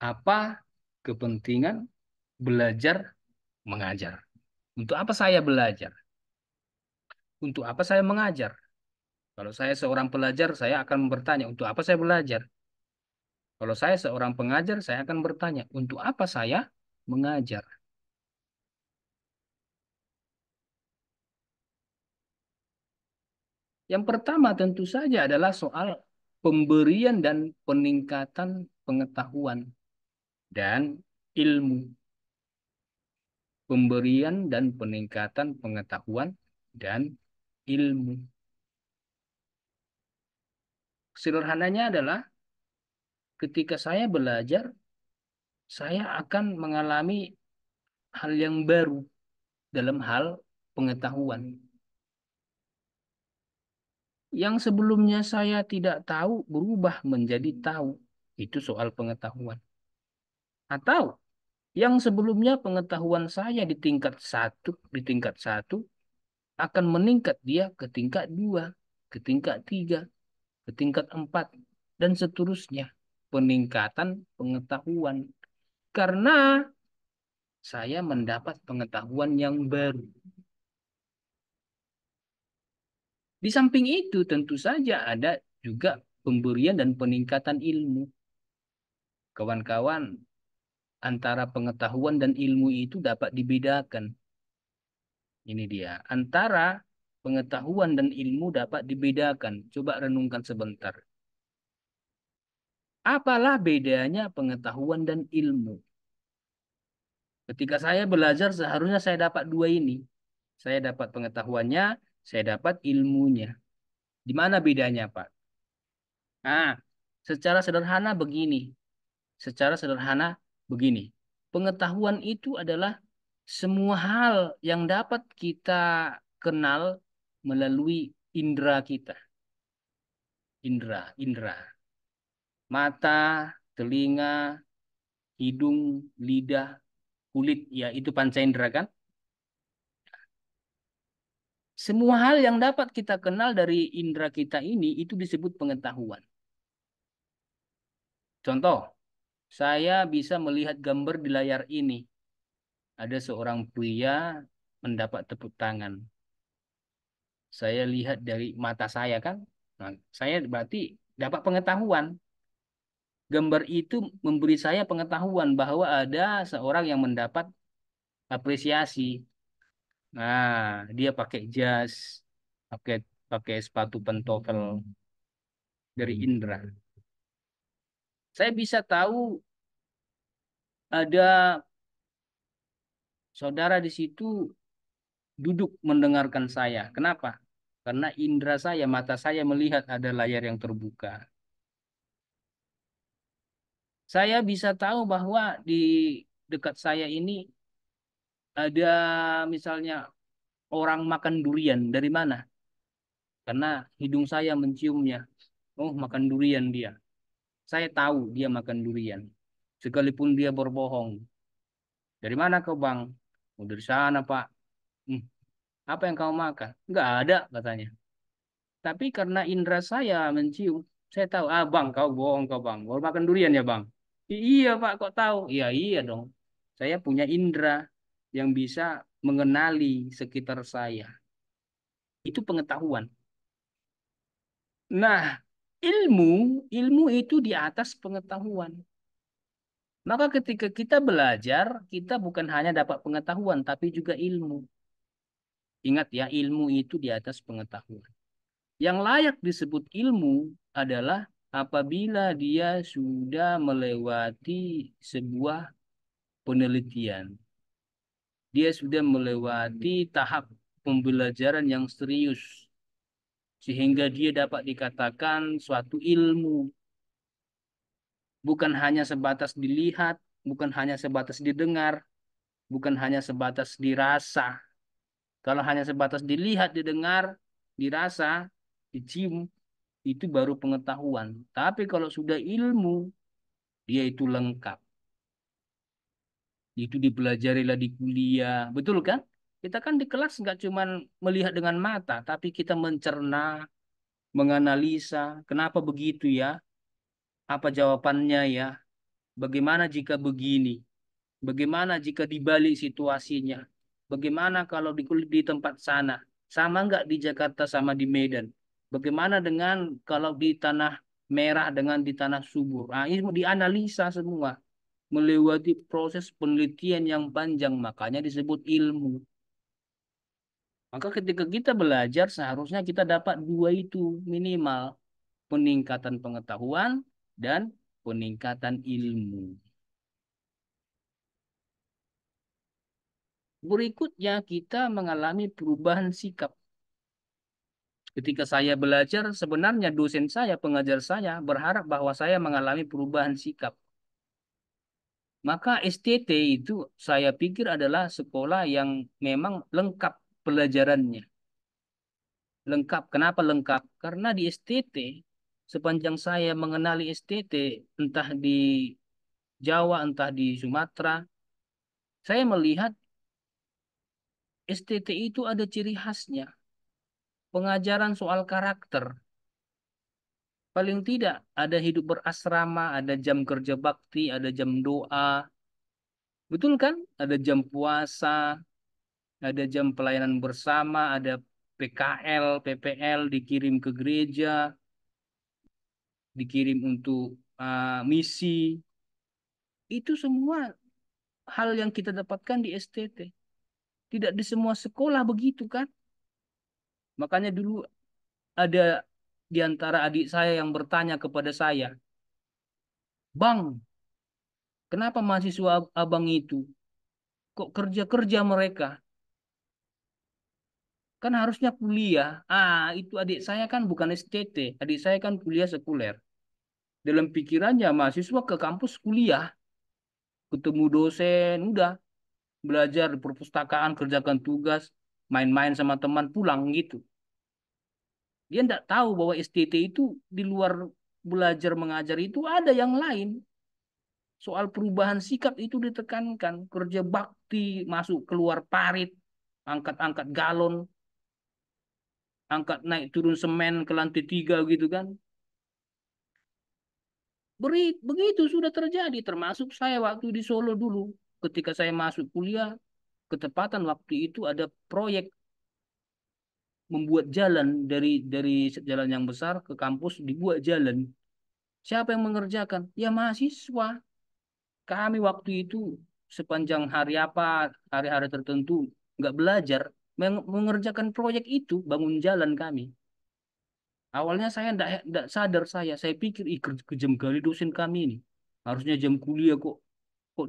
Apa kepentingan belajar mengajar? Untuk apa saya belajar? Untuk apa saya mengajar? Kalau saya seorang pelajar, saya akan bertanya, untuk apa saya belajar? Kalau saya seorang pengajar, saya akan bertanya, untuk apa saya mengajar? Yang pertama tentu saja adalah soal pemberian dan peningkatan pengetahuan dan ilmu. Pemberian dan peningkatan pengetahuan dan ilmu. Sederhananya adalah ketika saya belajar, saya akan mengalami hal yang baru dalam hal pengetahuan. Yang sebelumnya saya tidak tahu berubah menjadi tahu. Itu soal pengetahuan. Atau yang sebelumnya pengetahuan saya di tingkat satu akan meningkat dia ke tingkat dua, ke tingkat tiga, ke tingkat empat, dan seterusnya. Peningkatan pengetahuan. Karena saya mendapat pengetahuan yang baru. Di samping itu tentu saja ada juga pemberian dan peningkatan ilmu. Kawan-kawan, antara pengetahuan dan ilmu itu dapat dibedakan. Ini dia. Antara pengetahuan dan ilmu dapat dibedakan. Coba renungkan sebentar. Apalah bedanya pengetahuan dan ilmu? Ketika saya belajar, seharusnya saya dapat dua ini. Saya dapat pengetahuannya, saya dapat ilmunya. Di mana bedanya, Pak? Nah, secara sederhana begini. Secara sederhana begini. Pengetahuan itu adalah semua hal yang dapat kita kenal melalui indera kita. Indera. Mata, telinga, hidung, lidah, kulit. Ya, itu panca indera kan? Semua hal yang dapat kita kenal dari indera kita ini itu disebut pengetahuan. Contoh, saya bisa melihat gambar di layar ini. Ada seorang pria mendapat tepuk tangan. Saya lihat dari mata saya kan. Nah, saya berarti dapat pengetahuan. Gambar itu memberi saya pengetahuan bahwa ada seorang yang mendapat apresiasi. Nah, dia pakai jas, pakai pakai sepatu pentofel dari Indra. Saya bisa tahu ada saudara di situ duduk mendengarkan saya. Kenapa? Karena indera saya, mata saya melihat ada layar yang terbuka. Saya bisa tahu bahwa di dekat saya ini ada misalnya orang makan durian. Dari mana? Karena hidung saya menciumnya. Oh, makan durian dia. Saya tahu dia makan durian. Sekalipun dia berbohong. Dari mana kau, Bang? Oh, dari sana, Pak. "Hmm, apa yang kau makan?" Enggak ada, katanya. Tapi karena indera saya mencium, saya tahu, ah bang, kau bohong kau bang. Baru makan durian ya bang? Iya pak, kok tahu? Iya iya dong. Saya punya indera yang bisa mengenali sekitar saya. Itu pengetahuan. Nah, ilmu, ilmu itu di atas pengetahuan. Maka ketika kita belajar, kita bukan hanya dapat pengetahuan, tapi juga ilmu. Ingat ya, ilmu itu di atas pengetahuan. Yang layak disebut ilmu adalah apabila dia sudah melewati sebuah penelitian. Dia sudah melewati tahap pembelajaran yang serius. Sehingga dia dapat dikatakan suatu ilmu. Bukan hanya sebatas dilihat, bukan hanya sebatas didengar, bukan hanya sebatas dirasa. Kalau hanya sebatas dilihat, didengar, dirasa, dicium, itu baru pengetahuan. Tapi kalau sudah ilmu, dia itu lengkap. Itu dipelajari lah di kuliah. Betul kan? Kita kan di kelas nggak cuma melihat dengan mata, tapi kita mencerna, menganalisa, kenapa begitu ya? Apa jawabannya ya? Bagaimana jika begini? Bagaimana jika dibalik situasinya? Bagaimana kalau di tempat sana? Sama nggak di Jakarta sama di Medan? Bagaimana dengan kalau di tanah merah dengan di tanah subur? Nah, ini dianalisa semua, melewati proses penelitian yang panjang, makanya disebut ilmu. Maka ketika kita belajar, seharusnya kita dapat dua itu minimal, peningkatan pengetahuan dan peningkatan ilmu. Berikutnya, kita mengalami perubahan sikap. Ketika saya belajar, sebenarnya dosen saya, pengajar saya, berharap bahwa saya mengalami perubahan sikap. Maka STT itu saya pikir adalah sekolah yang memang lengkap pelajarannya. Lengkap. Kenapa lengkap? Karena di STT, sepanjang saya mengenali STT, entah di Jawa, entah di Sumatera, saya melihat STT itu ada ciri khasnya. Pengajaran soal karakter. Paling tidak ada hidup berasrama, ada jam kerja bakti, ada jam doa. Betul kan? Ada jam puasa, ada jam pelayanan bersama, ada PKL, PPL dikirim ke gereja, dikirim untuk misi. Itu semua hal yang kita dapatkan di STT. Tidak di semua sekolah begitu kan? Makanya dulu ada di antara adik saya yang bertanya kepada saya, Bang, kenapa mahasiswa abang itu kok kerja-kerja mereka? Kan harusnya kuliah. Itu adik saya kan bukan STT. Adik saya kan kuliah sekuler. Dalam pikirannya mahasiswa ke kampus kuliah, ketemu dosen, udah belajar di perpustakaan, kerjakan tugas, main-main sama teman, pulang gitu. Dia tidak tahu bahwa STT itu di luar belajar mengajar itu ada yang lain. Soal perubahan sikap itu ditekankan. Kerja bakti, masuk keluar parit, angkat-angkat galon, angkat naik turun semen ke lantai 3 gitu kan. Begitu sudah terjadi, termasuk saya waktu di Solo dulu. Ketika saya masuk kuliah, ketepatan waktu itu ada proyek membuat jalan dari jalan yang besar ke kampus dibuat jalan. Siapa yang mengerjakan? Ya mahasiswa. Kami waktu itu sepanjang hari apa, hari-hari tertentu nggak belajar, mengerjakan proyek itu, bangun jalan kami. Awalnya saya enggak sadar saya pikir kejam kali dosen kami ini. Harusnya jam kuliah kok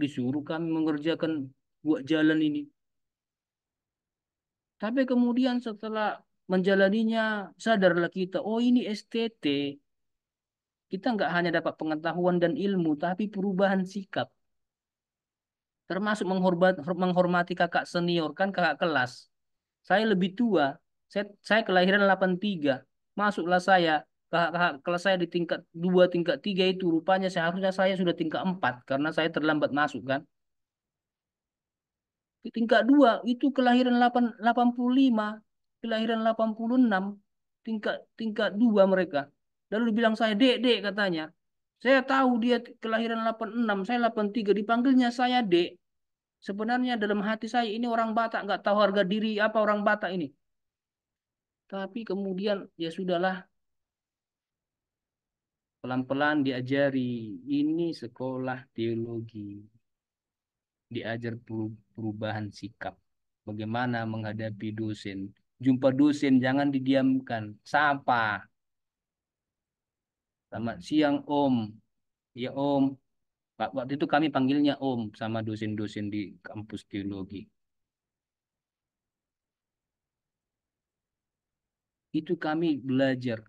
disuruh kami mengerjakan buat jalan ini. Tapi kemudian setelah menjalaninya sadarlah kita, oh ini STT. Kita nggak hanya dapat pengetahuan dan ilmu, tapi perubahan sikap. Termasuk menghormati kakak senior, kan kakak kelas. Saya lebih tua. Saya kelahiran 83. Masuklah saya. Kakak kelas saya di tingkat 2, tingkat 3 itu. Rupanya seharusnya saya sudah tingkat 4. Karena saya terlambat masuk kan. Di tingkat 2 itu kelahiran 85. Kelahiran 86. Tingkat tingkat 2 mereka. Lalu dibilang saya, dek, dek katanya. Saya tahu dia kelahiran 86. Saya 83. Dipanggilnya saya dek. Sebenarnya dalam hati saya ini orang Batak nggak tahu harga diri apa orang Batak ini. Tapi kemudian ya sudahlah, pelan-pelan diajari. Ini sekolah teologi, diajar perubahan sikap. Bagaimana menghadapi dosen. Jumpa dosen jangan didiamkan, sapa. Selamat siang Om. Ya Om. Waktu itu kami panggilnya Om sama dosen-dosen di kampus teologi. Itu kami belajar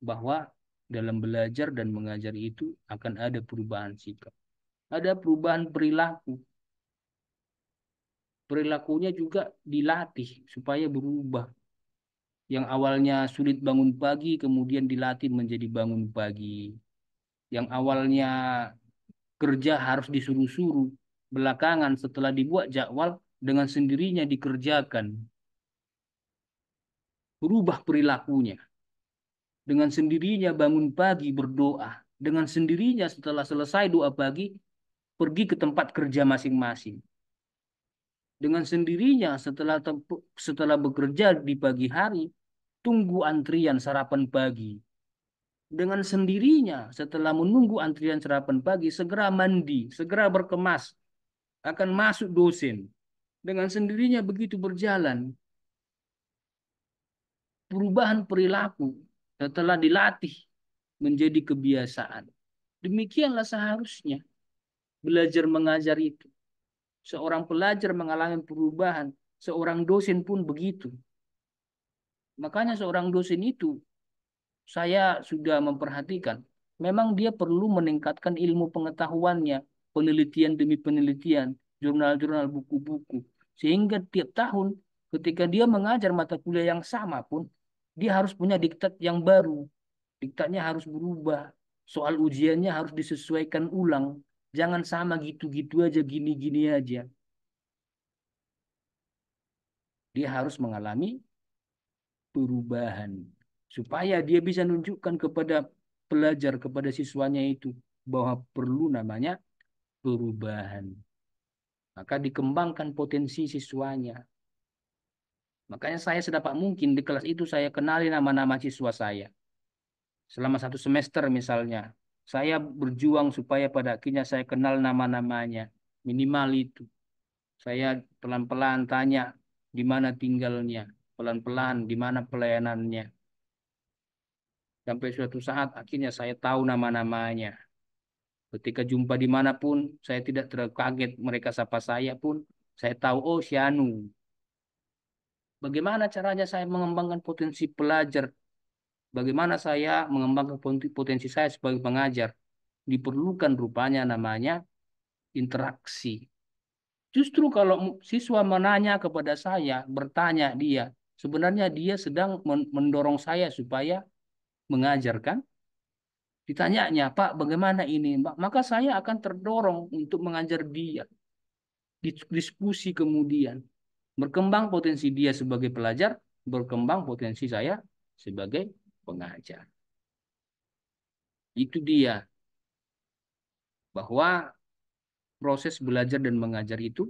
bahwa dalam belajar dan mengajar itu akan ada perubahan sikap. Ada perubahan perilaku. Perilakunya juga dilatih supaya berubah. Yang awalnya sulit bangun pagi, kemudian dilatih menjadi bangun pagi. Yang awalnya kerja harus disuruh-suruh. Belakangan setelah dibuat jadwal, dengan sendirinya dikerjakan. Berubah perilakunya. Dengan sendirinya bangun pagi berdoa. Dengan sendirinya setelah selesai doa pagi, pergi ke tempat kerja masing-masing. Dengan sendirinya setelah bekerja di pagi hari, tunggu antrian sarapan pagi. Dengan sendirinya setelah menunggu antrian sarapan pagi, segera mandi, segera berkemas, akan masuk dosen. Dengan sendirinya begitu berjalan, perubahan perilaku setelah dilatih menjadi kebiasaan. Demikianlah seharusnya belajar mengajar itu. Seorang pelajar mengalami perubahan, seorang dosen pun begitu. Makanya seorang dosen itu saya sudah memperhatikan, memang dia perlu meningkatkan ilmu pengetahuannya, penelitian demi penelitian, jurnal-jurnal, buku-buku. Sehingga tiap tahun ketika dia mengajar mata kuliah yang sama pun, dia harus punya diktat yang baru. Diktatnya harus berubah. Soal ujiannya harus disesuaikan ulang. Jangan sama gitu-gitu aja, gini-gini aja. Dia harus mengalami perubahan. Supaya dia bisa nunjukkan kepada pelajar, kepada siswanya itu bahwa perlu namanya perubahan. Maka dikembangkan potensi siswanya. Makanya saya sedapat mungkin di kelas itu saya kenali nama-nama siswa saya. Selama 1 semester misalnya. Saya berjuang supaya pada akhirnya saya kenal nama-namanya. Minimal itu. Saya pelan-pelan tanya di mana tinggalnya. Pelan-pelan di mana pelayanannya. Sampai suatu saat akhirnya saya tahu nama-namanya. Ketika jumpa dimanapun, saya tidak terkaget mereka sapa saya pun, saya tahu, oh Syanu. Bagaimana caranya saya mengembangkan potensi pelajar? Bagaimana saya mengembangkan potensi saya sebagai pengajar? Diperlukan rupanya namanya interaksi. Justru kalau siswa menanya kepada saya, bertanya dia, sebenarnya dia sedang mendorong saya supaya mengajarkan. Ditanyanya, Pak, bagaimana ini? Maka saya akan terdorong untuk mengajar dia. Diskusi kemudian. Berkembang potensi dia sebagai pelajar, berkembang potensi saya sebagai pengajar. Itu dia, bahwa proses belajar dan mengajar itu